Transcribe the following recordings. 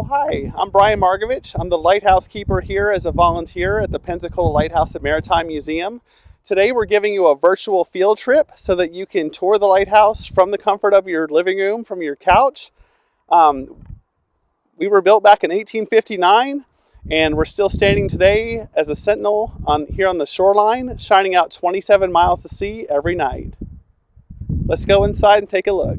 Hi, I'm Brian Margavich. I'm the lighthouse keeper here as a volunteer at the Pensacola Lighthouse and Maritime Museum. Today we're giving you a virtual field trip so that you can tour the lighthouse from the comfort of your living room, from your couch. We were built back in 1859, and we're still standing today as a sentinel here on the shoreline, shining out 27 miles to sea every night. Let's go inside and take a look.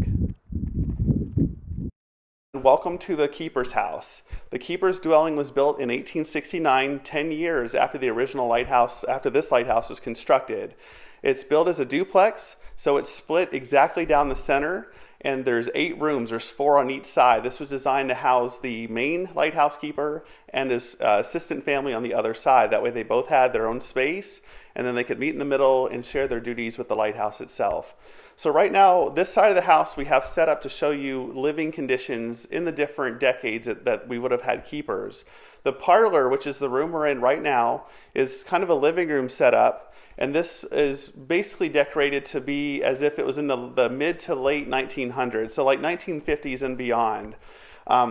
Welcome to the Keeper's House. The Keeper's dwelling was built in 1869, 10 years after the original lighthouse, after this lighthouse was constructed. It's built as a duplex, so it's split exactly down the center, and there's 8 rooms. There's 4 on each side. This was designed to house the main lighthouse keeper and his assistant family on the other side. That way they both had their own space, and then they could meet in the middle and share their duties with the lighthouse itself. So right now, this side of the house we have set up to show you living conditions in the different decades that we would have had keepers. The parlor, which is the room we're in right now, is kind of a living room setup, and this is basically decorated to be as if it was in the mid to late 1900s, so like 1950s and beyond.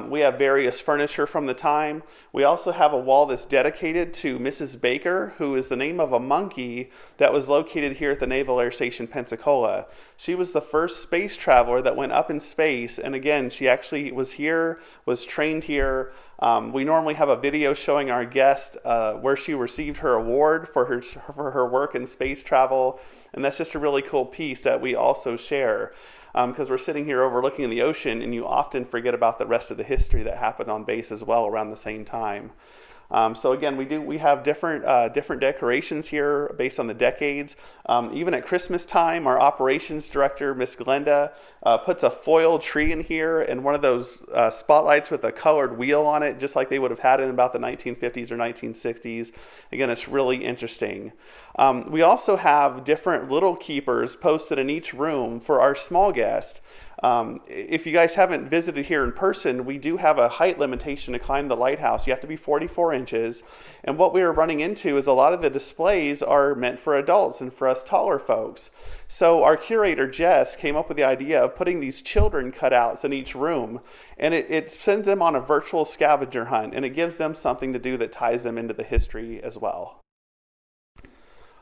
We have various furniture from the time. We also have a wall that's dedicated to Mrs. Baker, who is the name of a monkey that was located here at the Naval Air Station Pensacola. She was the first space traveler that went up in space, and again, she actually was here, was trained here. We normally have a video showing our guest where she received her award for her work in space travel, and that's just a really cool piece that we also share. Because we're sitting here overlooking the ocean, and you often forget about the rest of the history that happened on base as well around the same time. So again, we have different decorations here based on the decades. Even at Christmas time, our operations director, Miss Glenda, puts a foil tree in here and one of those spotlights with a colored wheel on it, just like they would have had in about the 1950s or 1960s. Again, it's really interesting. We also have different little keepers posted in each room for our small guests. If you guys haven't visited here in person, we do have a height limitation to climb the lighthouse. You have to be 44 inches. And what we are running into is a lot of the displays are meant for adults and for us taller folks. So our curator, Jess, came up with the idea of putting these children cutouts in each room. And it sends them on a virtual scavenger hunt, and it gives them something to do that ties them into the history as well.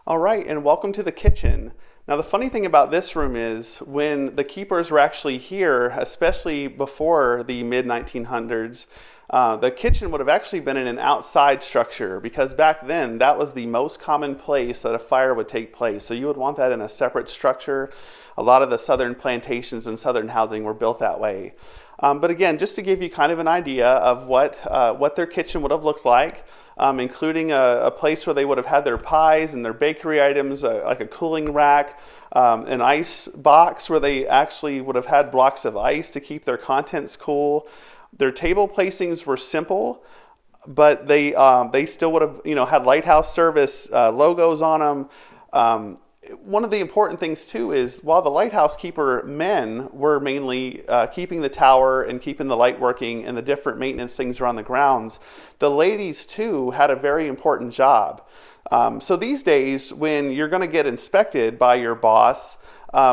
All right, and welcome to the kitchen. Now, the funny thing about this room is when the keepers were actually here, especially before the mid-1900s, the kitchen would have actually been in an outside structure, because back then that was the most common place that a fire would take place. So you would want that in a separate structure. A lot of the southern plantations and southern housing were built that way. But again, just to give you kind of an idea of what their kitchen would have looked like, including a place where they would have had their pies and their bakery items, like a cooling rack, an ice box where they actually would have had blocks of ice to keep their contents cool. Their table placings were simple, but they still would have had lighthouse service logos on them. One of the important things too is while the lighthouse keeper men were mainly keeping the tower and keeping the light working and the different maintenance things around the grounds, the ladies too had a very important job. So these days, when you're going to get inspected by your boss,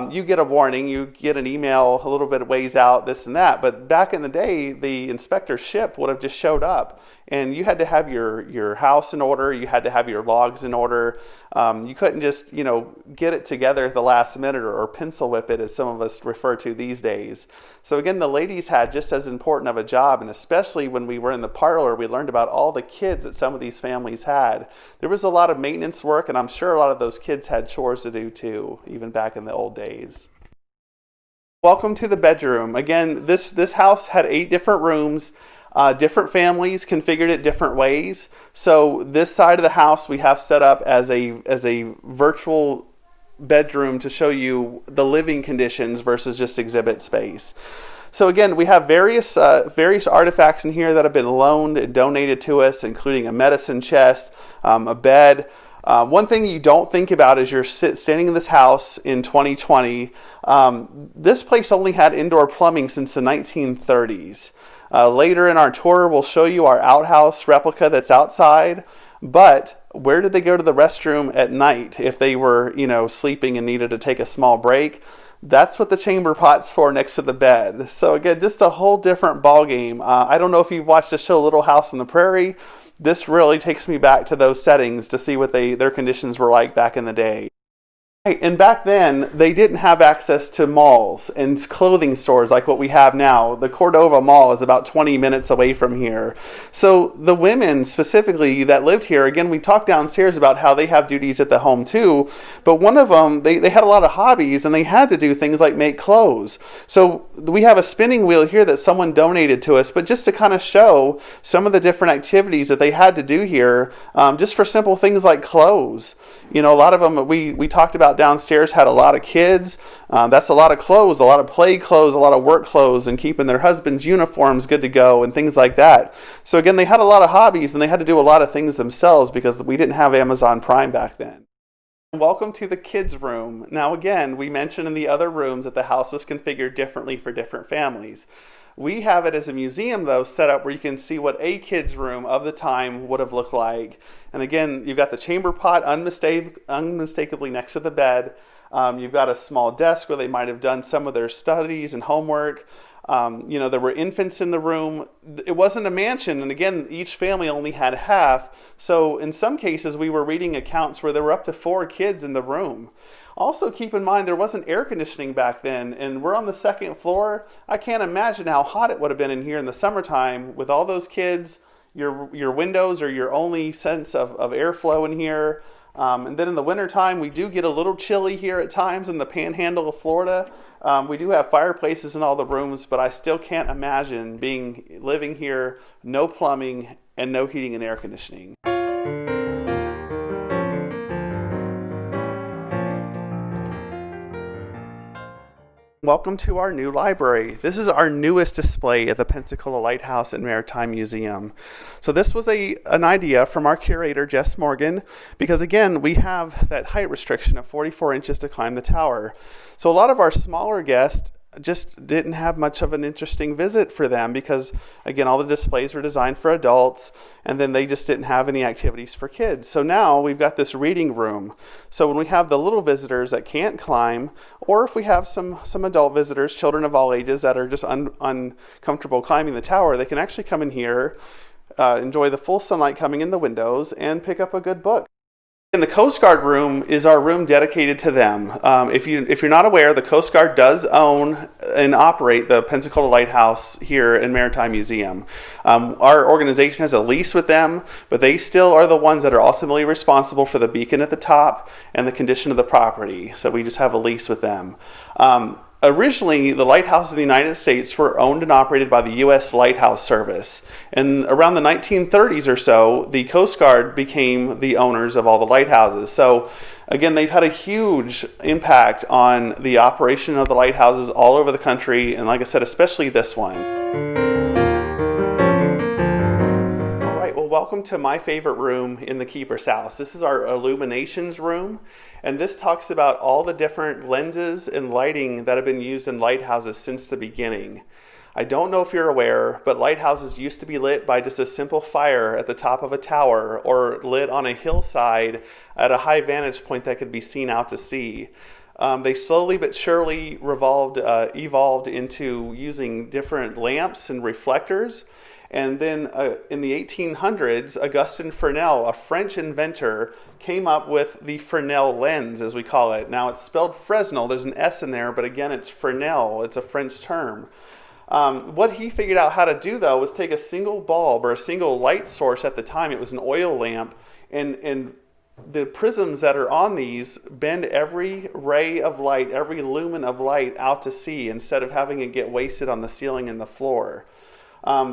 you get a warning, you get an email a little bit ways out, this and that. But back in the day, the inspector ship would have just showed up, and you had to have your house in order, you had to have your logs in order. You couldn't just get it together at the last minute or pencil whip it, as some of us refer to these days. So again, the ladies had just as important of a job, and especially when we were in the parlor, we learned about all the kids that some of these families had. There was a lot of maintenance work, and I'm sure a lot of those kids had chores to do too, even back in the old days. Welcome to the bedroom. Again, this house had 8 different rooms. Different families configured it different ways. So this side of the house we have set up as a virtual bedroom to show you the living conditions versus just exhibit space. So again, we have various artifacts in here that have been loaned and donated to us, including a medicine chest, a bed. One thing you don't think about as you're standing in this house in 2020, this place only had indoor plumbing since the 1930s. Later in our tour, we'll show you our outhouse replica that's outside, but where did they go to the restroom at night if they were, sleeping and needed to take a small break? That's what the chamber pot's for next to the bed. So again, just a whole different ball game. I don't know if you've watched the show Little House on the Prairie. This really takes me back to those settings to see what their conditions were like back in the day. And back then, they didn't have access to malls and clothing stores like what we have now. The Cordova Mall is about 20 minutes away from here. So the women specifically that lived here, again, we talked downstairs about how they have duties at the home too, but one of them, they had a lot of hobbies and they had to do things like make clothes. So we have a spinning wheel here that someone donated to us, but just to kind of show some of the different activities that they had to do here, just for simple things like clothes. You know, a lot of them we talked about downstairs had a lot of kids. That's a lot of clothes, a lot of play clothes, a lot of work clothes, and keeping their husbands' uniforms good to go and things like that. So again, they had a lot of hobbies and they had to do a lot of things themselves because we didn't have Amazon Prime back then. Welcome to the kids' room. Now again, we mentioned in the other rooms that the house was configured differently for different families. We have it as a museum, though, set up where you can see what a kid's room of the time would have looked like. And again, you've got the chamber pot unmistakably next to the bed. You've got a small desk where they might have done some of their studies and homework. There were infants in the room. It wasn't a mansion, and again, each family only had half. So in some cases, we were reading accounts where there were up to 4 kids in the room. Also, keep in mind, there wasn't air conditioning back then, and we're on the 2nd floor. I can't imagine how hot it would have been in here in the summertime with all those kids. Your windows are your only sense of airflow in here. And then in the wintertime, we do get a little chilly here at times in the panhandle of Florida. We do have fireplaces in all the rooms, but I still can't imagine living here, no plumbing, and no heating and air conditioning. Welcome to our new library. This is our newest display at the Pensacola Lighthouse and Maritime Museum. So this was an idea from our curator, Jess Morgan, because again, we have that height restriction of 44 inches to climb the tower. So a lot of our smaller guests just didn't have much of an interesting visit for them because, again, all the displays were designed for adults, and then they just didn't have any activities for kids. So now we've got this reading room. So when we have the little visitors that can't climb, or if we have some adult visitors, children of all ages that are just uncomfortable climbing the tower, they can actually come in here, enjoy the full sunlight coming in the windows, and pick up a good book. And the Coast Guard room is our room dedicated to them. If you're not aware, the Coast Guard does own and operate the Pensacola Lighthouse here in Maritime Museum. Our organization has a lease with them, but they still are the ones that are ultimately responsible for the beacon at the top and the condition of the property. So we just have a lease with them. Originally, the lighthouses in the United States were owned and operated by the U.S. Lighthouse Service. And around the 1930s or so, the Coast Guard became the owners of all the lighthouses. So again, they've had a huge impact on the operation of the lighthouses all over the country. And like I said, especially this one. Welcome to my favorite room in the keeper's house. This is our illuminations room, and this talks about all the different lenses and lighting that have been used in lighthouses since the beginning. I don't know if you're aware, but lighthouses used to be lit by just a simple fire at the top of a tower or lit on a hillside at a high vantage point that could be seen out to sea. They slowly but surely evolved into using different lamps and reflectors. And then in the 1800s, Augustin Fresnel, a French inventor, came up with the Fresnel lens, as we call it. Now, it's spelled Fresnel. There's an S in there, but again, it's Fresnel. It's a French term. What he figured out how to do, though, was take a single bulb or a single light source at the time. It was an oil lamp, and the prisms that are on these bend every ray of light, every lumen of light out to sea instead of having it get wasted on the ceiling and the floor.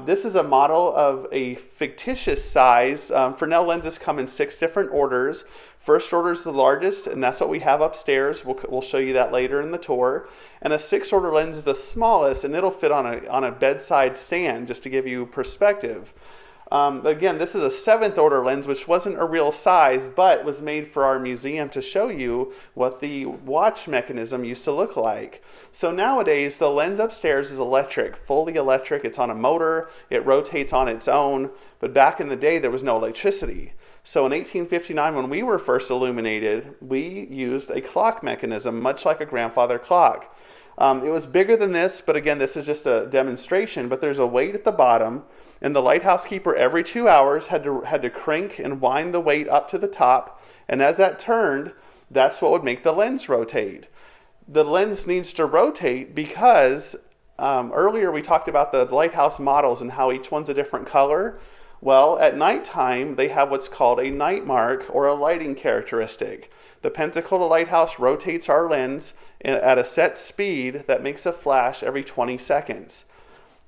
This is a model of a fictitious size. Fresnel lenses come in 6 different orders. First order is the largest, and that's what we have upstairs. We'll show you that later in the tour. And a 6th order lens is the smallest, and it'll fit on a bedside stand, just to give you perspective. Again, this is a 7th order lens, which wasn't a real size, but was made for our museum to show you what the watch mechanism used to look like. So nowadays, the lens upstairs is electric, fully electric. It's on a motor. It rotates on its own. But back in the day, there was no electricity. So in 1859, when we were first illuminated, we used a clock mechanism, much like a grandfather clock. It was bigger than this, but again, this is just a demonstration. But there's a weight at the bottom, and the lighthouse keeper every 2 hours had to crank and wind the weight up to the top. And as that turned, that's what would make the lens rotate. The lens needs to rotate because earlier we talked about the lighthouse models and how each one's a different color. Well, at nighttime, they have what's called a night mark or a lighting characteristic. The Pensacola Lighthouse rotates our lens at a set speed that makes a flash every 20 seconds.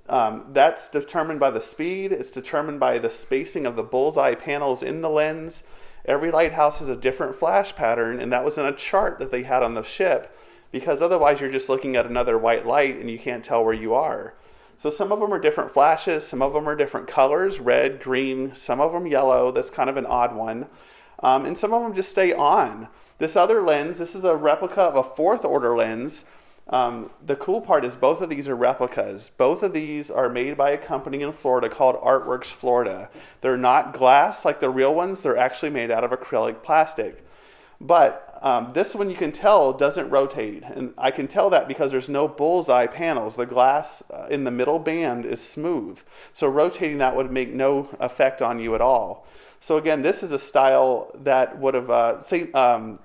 That's determined by the speed. It's determined by the spacing of the bullseye panels in the lens. Every lighthouse has a different flash pattern, and that was in a chart that they had on the ship, because otherwise you're just looking at another white light and you can't tell where you are. So some of them are different flashes, some of them are different colors, red, green, some of them yellow. That's kind of an odd one. And some of them just stay on. This other lens, this is a replica of a 4th order lens. The cool part is both of these are replicas. Both of these are made by a company in Florida called Artworks Florida. They're not glass like the real ones. They're actually made out of acrylic plastic. But this one you can tell doesn't rotate. And I can tell that because there's no bullseye panels. The glass in the middle band is smooth. So rotating that would make no effect on you at all. So again, this is a style that would have,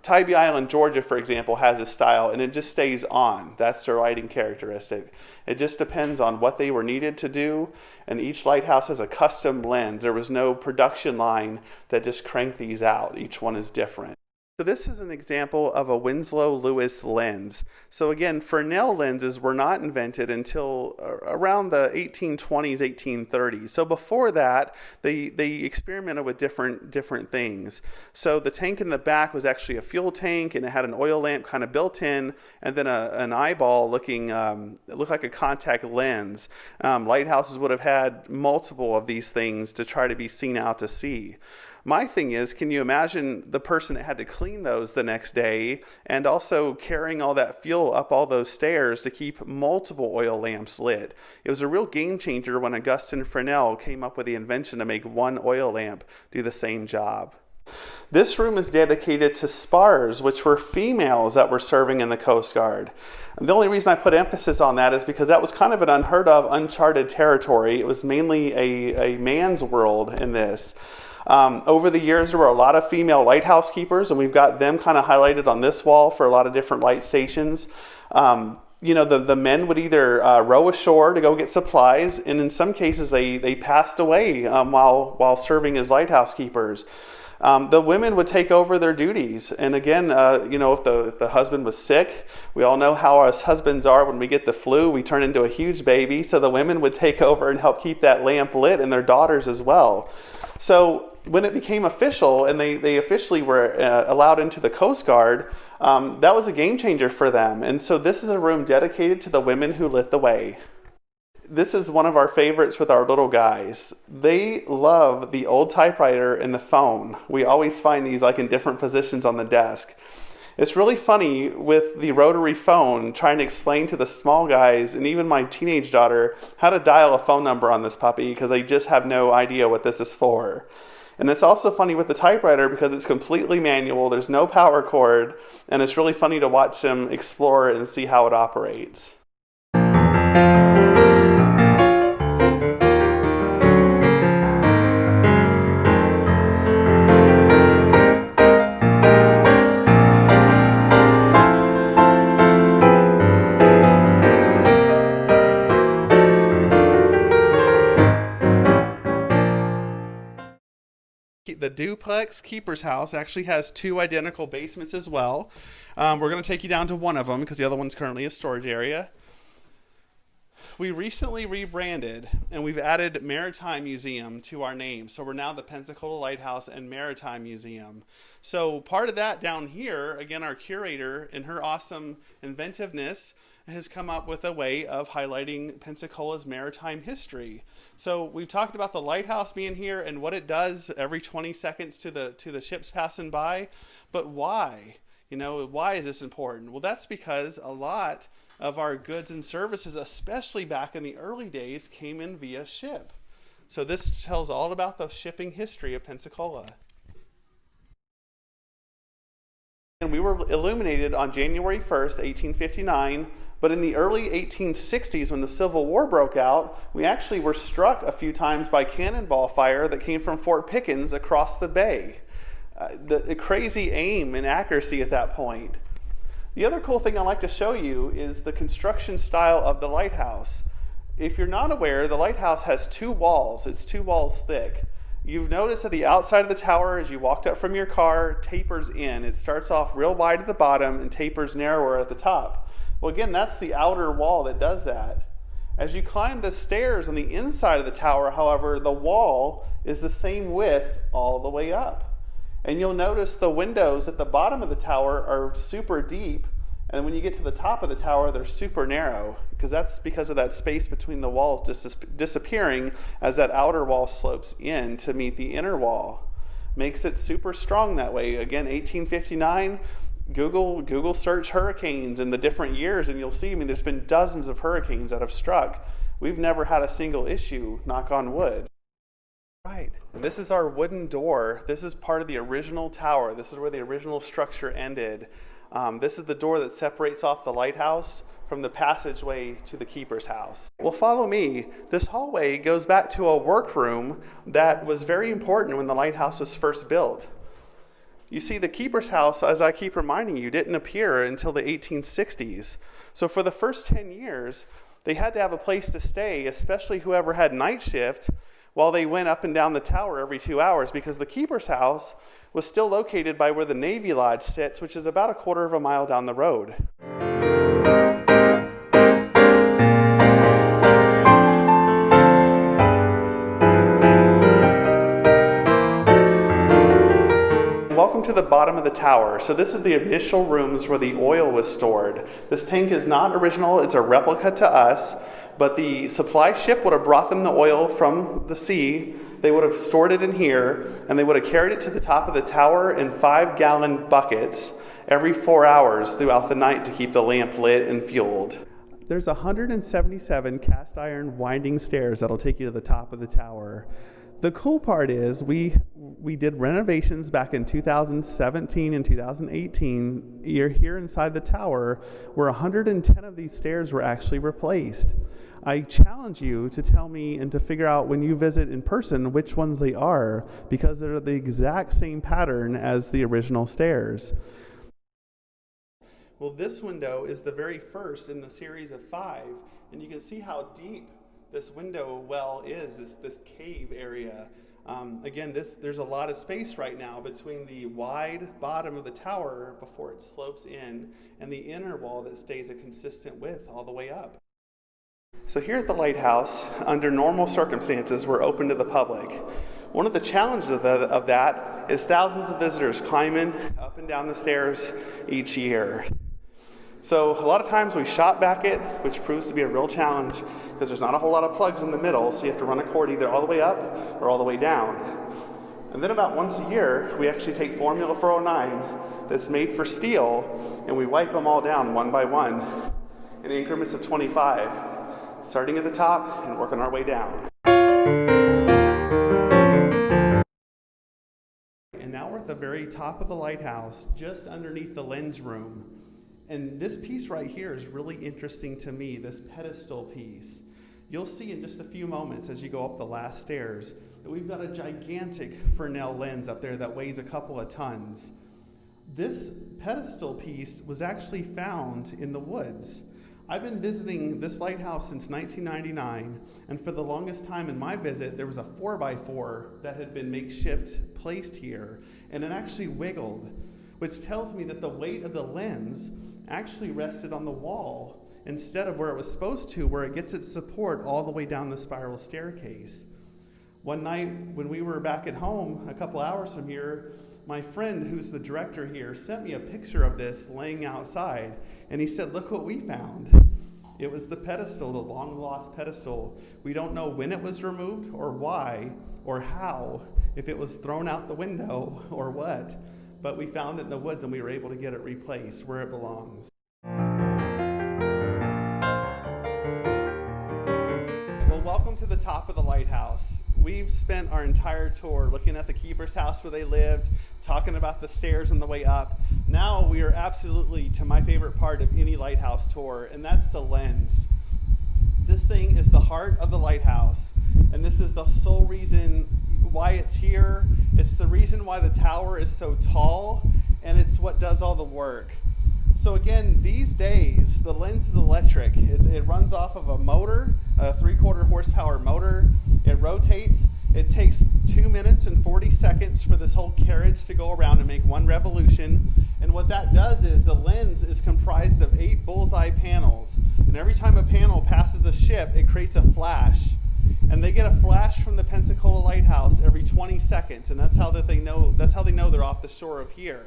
Tybee Island, Georgia, for example, has a style, and it just stays on. That's their lighting characteristic. It just depends on what they were needed to do, and each lighthouse has a custom lens. There was no production line that just cranked these out. Each one is different. So this is an example of a Winslow Lewis lens. So again, Fresnel lenses were not invented until around the 1820s, 1830s. So before that, they experimented with different things. So the tank in the back was actually a fuel tank, and it had an oil lamp kind of built in, and then an eyeball looking, it looked like a contact lens. Lighthouses would have had multiple of these things to try to be seen out to sea. My thing is, can you imagine the person that had to clean those the next day and also carrying all that fuel up all those stairs to keep multiple oil lamps lit? It was a real game changer when Augustin Fresnel came up with the invention to make one oil lamp do the same job. This room is dedicated to spars, which were females that were serving in the Coast Guard. And the only reason I put emphasis on that is because that was kind of an unheard of, uncharted territory. It was mainly a man's world in this. Over the years, there were a lot of female lighthouse keepers, and we've got them kind of highlighted on this wall for a lot of different light stations. The men would either row ashore to go get supplies, and in some cases they passed away while serving as lighthouse keepers. The women would take over their duties, and again, if the husband was sick, we all know how us husbands are. When we get the flu, we turn into a huge baby. So the women would take over and help keep that lamp lit, and their daughters as well. So when it became official and they officially were allowed into the Coast Guard, that was a game changer for them. And so this is a room dedicated to the women who lit the way. This is one of our favorites with our little guys. They love the old typewriter and the phone. We always find these like in different positions on the desk. It's really funny with the rotary phone trying to explain to the small guys and even my teenage daughter how to dial a phone number on this puppy because they just have no idea what this is for. And it's also funny with the typewriter because it's completely manual, there's no power cord, and it's really funny to watch them explore it and see how it operates. The duplex keeper's house actually has two identical basements as well. We're going to take you down to one of them because the other one's currently a storage area. we recently rebranded and we've added Maritime Museum to our name. So we're now the Pensacola Lighthouse and Maritime Museum. So part of that down here, again, our curator in her awesome inventiveness has come up with a way of highlighting Pensacola's maritime history. So we've talked about the lighthouse being here and what it does every 20 seconds to the ships passing by, but why? Why is this important? Well, that's because a lot of our goods and services, especially back in the early days, came in via ship. So this tells all about the shipping history of Pensacola. And we were illuminated on January 1st, 1859, but in the early 1860s, when the Civil War broke out, we actually were struck a few times by cannonball fire that came from Fort Pickens across the bay. The crazy aim and accuracy at that point. The other cool thing I'd like to show you is the construction style of the lighthouse. If you're not aware, the lighthouse has two walls. It's 2 walls thick. You've noticed that the outside of the tower, as you walked up from your car, tapers in. It starts off real wide at the bottom and tapers narrower at the top. Well, again, that's the outer wall that does that. As you climb the stairs on the inside of the tower, however, the wall is the same width all the way up. And you'll notice the windows at the bottom of the tower are super deep, and when you get to the top of the tower, they're super narrow, that's because of that space between the walls disappearing as that outer wall slopes in to meet the inner wall. Makes it super strong that way. Again, 1859, Google search hurricanes in the different years, and you'll see, there's been dozens of hurricanes that have struck. We've never had a single issue, knock on wood. Right. This is our wooden door. This is part of the original tower. This is where the original structure ended. This is the door that separates off the lighthouse from the passageway to the keeper's house. Well, follow me. This hallway goes back to a workroom that was very important when the lighthouse was first built. You see, the keeper's house, as I keep reminding you, didn't appear until the 1860s. So for the first 10 years, they had to have a place to stay, especially whoever had night shift, while they went up and down the tower every 2 hours, because the keeper's house was still located by where the Navy Lodge sits, which is about a quarter of a mile down the road. Welcome to the bottom of the tower. So this is the initial rooms where the oil was stored. This tank is not original, it's a replica to us. But the supply ship would have brought them the oil from the sea. They would have stored it in here, and they would have carried it to the top of the tower in 5-gallon buckets every 4 hours throughout the night to keep the lamp lit and fueled. There's 177 cast iron winding stairs that'll take you to the top of the tower. The cool part is we did renovations back in 2017 and 2018 here inside the tower, where 110 of these stairs were actually replaced. I challenge you to tell me and to figure out when you visit in person which ones they are, because they're the exact same pattern as the original stairs. Well, this window is the very first in the series of 5, and you can see how deep this window well is, this cave area. Again, there's a lot of space right now between the wide bottom of the tower before it slopes in and the inner wall that stays a consistent width all the way up. So here at the lighthouse, under normal circumstances, we're open to the public. One of the challenges of that is thousands of visitors climbing up and down the stairs each year. So a lot of times we shop back it, which proves to be a real challenge because there's not a whole lot of plugs in the middle, so you have to run a cord either all the way up or all the way down. And then about once a year, we actually take Formula 409 that's made for steel, and we wipe them all down one by one in increments of 25, starting at the top and working our way down. And now we're at the very top of the lighthouse, just underneath the lens room. And this piece right here is really interesting to me, this pedestal piece. You'll see in just a few moments as you go up the last stairs that we've got a gigantic Fresnel lens up there that weighs a couple of tons. This pedestal piece was actually found in the woods. I've been visiting this lighthouse since 1999, and for the longest time in my visit, there was a 4x4 that had been makeshift placed here, and it actually wiggled, which tells me that the weight of the lens actually rested on the wall instead of where it was supposed to, where it gets its support all the way down the spiral staircase. One night when we were back at home a couple hours from here, my friend, who's the director here, sent me a picture of this laying outside, and he said, "Look what we found." It was the pedestal, the long-lost pedestal. We don't know when it was removed or why or how, if it was thrown out the window or what, but we found it in the woods and we were able to get it replaced where it belongs. Well, welcome to the top of the lighthouse. We've spent our entire tour looking at the keeper's house where they lived, talking about the stairs on the way up. Now we are absolutely to my favorite part of any lighthouse tour, and that's the lens. This thing is the heart of the lighthouse, and this is the sole reason why it's here. It's the reason why the tower is so tall, and it's what does all the work. So again, these days, the lens is electric. It runs off of a motor, a 3/4 horsepower motor. It rotates. It takes 2 minutes and 40 seconds for this whole carriage to go around and make one revolution. And what that does is the lens is comprised of 8 bullseye panels. And every time a panel passes a ship, it creates a flash. And they get a flash from the Pensacola Lighthouse every 20 seconds. And that's how they know they're off the shore of here.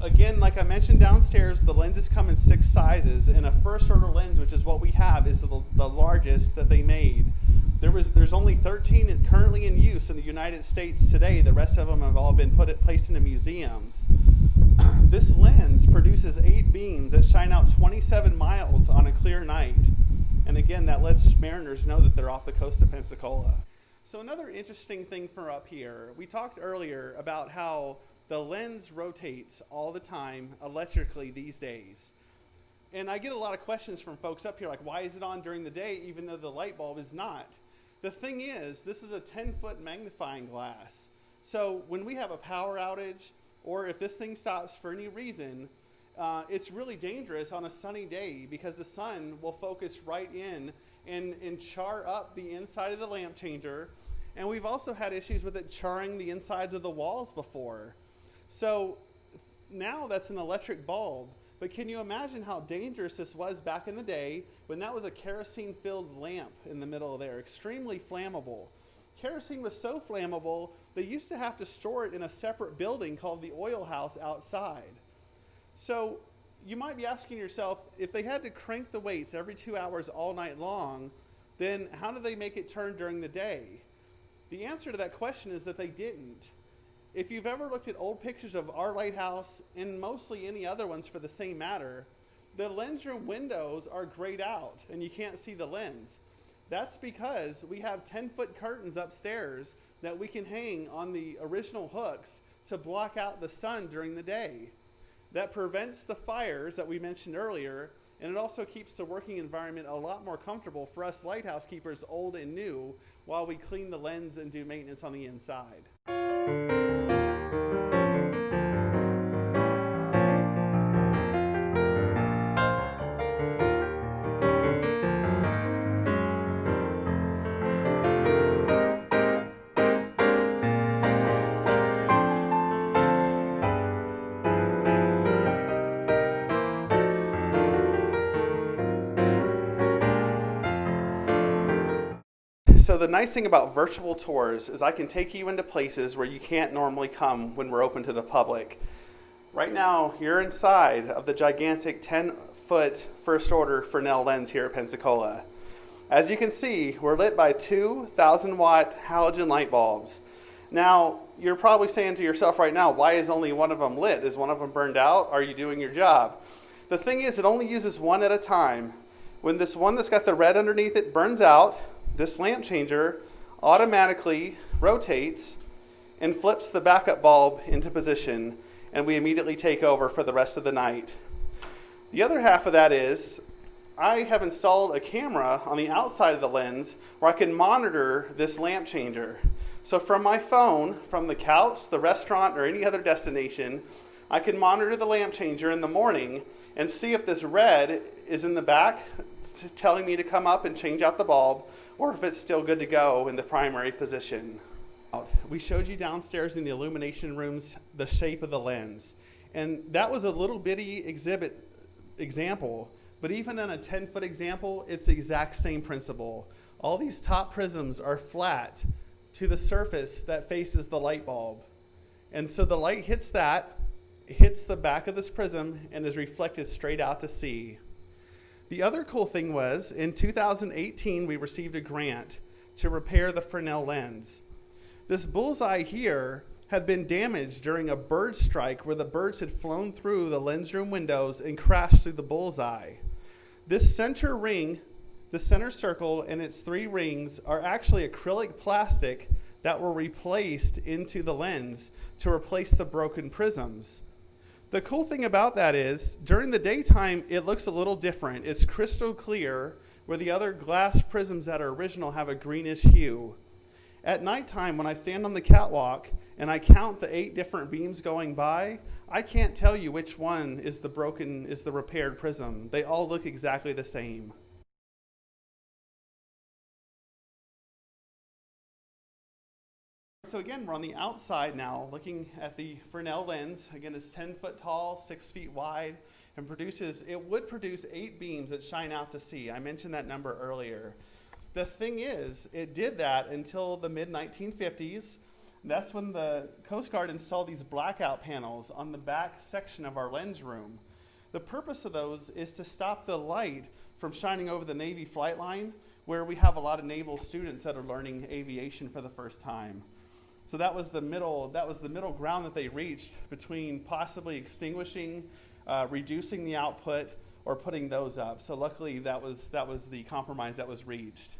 Again, like I mentioned downstairs, the lenses come in 6 sizes, and a first order lens, which is what we have, is the largest that they made. There's only 13 currently in use in the United States today. The rest of them have all been placed into museums. This lens produces 8 beams that shine out 27 miles on a clear night. And again, that lets mariners know that they're off the coast of Pensacola. So another interesting thing for up here, we talked earlier about how the lens rotates all the time electrically these days. And I get a lot of questions from folks up here like, why is it on during the day even though the light bulb is not? The thing is, this is a 10-foot magnifying glass. So when we have a power outage, or if this thing stops for any reason, it's really dangerous on a sunny day because the sun will focus right in and char up the inside of the lamp changer. And we've also had issues with it charring the insides of the walls before. So now that's an electric bulb, but can you imagine how dangerous this was back in the day when that was a kerosene-filled lamp in the middle of there, extremely flammable. Kerosene was so flammable, they used to have to store it in a separate building called the oil house outside. So you might be asking yourself, if they had to crank the weights every 2 hours all night long, then how do they make it turn during the day? The answer to that question is that they didn't. If you've ever looked at old pictures of our lighthouse, and mostly any other ones for the same matter, the lens room windows are grayed out and you can't see the lens. That's because we have 10-foot curtains upstairs that we can hang on the original hooks to block out the sun during the day. That prevents the fires that we mentioned earlier, and it also keeps the working environment a lot more comfortable for us lighthouse keepers, old and new, while we clean the lens and do maintenance on the inside. So the nice thing about virtual tours is I can take you into places where you can't normally come when we're open to the public. Right now, you're inside of the gigantic 10-foot first order Fresnel lens here at Pensacola. As you can see, we're lit by 2 1,000-watt halogen light bulbs. Now, you're probably saying to yourself right now, why is only one of them lit? Is one of them burned out? Are you doing your job? The thing is, it only uses one at a time. When this one that's got the red underneath it burns out, this lamp changer automatically rotates and flips the backup bulb into position, and we immediately take over for the rest of the night. The other half of that is I have installed a camera on the outside of the lens where I can monitor this lamp changer. So from my phone, from the couch, the restaurant, or any other destination, I can monitor the lamp changer in the morning and see if this red is in the back telling me to come up and change out the bulb, or if it's still good to go in the primary position. We showed you downstairs in the illumination rooms the shape of the lens, and that was a little bitty example, But even in a 10-foot example, it's the exact same principle. All these top prisms are flat to the surface that faces the light bulb. And so the light hits the back of this prism and is reflected straight out to sea. The other cool thing was, in 2018, we received a grant to repair the Fresnel lens. This bullseye here had been damaged during a bird strike where the birds had flown through the lens room windows and crashed through the bullseye. This center ring, the center circle and its 3 rings are actually acrylic plastic that were replaced into the lens to replace the broken prisms. The cool thing about that is, during the daytime, it looks a little different. It's crystal clear, where the other glass prisms that are original have a greenish hue. At nighttime, when I stand on the catwalk and I count the 8 different beams going by, I can't tell you which one is the repaired prism. They all look exactly the same. So again, we're on the outside now, looking at the Fresnel lens. Again, it's 10 foot tall, 6 feet wide, and it would produce 8 beams that shine out to sea. I mentioned that number earlier. The thing is, it did that until the mid-1950s. That's when the Coast Guard installed these blackout panels on the back section of our lens room. The purpose of those is to stop the light from shining over the Navy flight line, where we have a lot of naval students that are learning aviation for the first time. So that was the middle ground that they reached between possibly extinguishing, reducing the output, or putting those up. So luckily that was the compromise that was reached.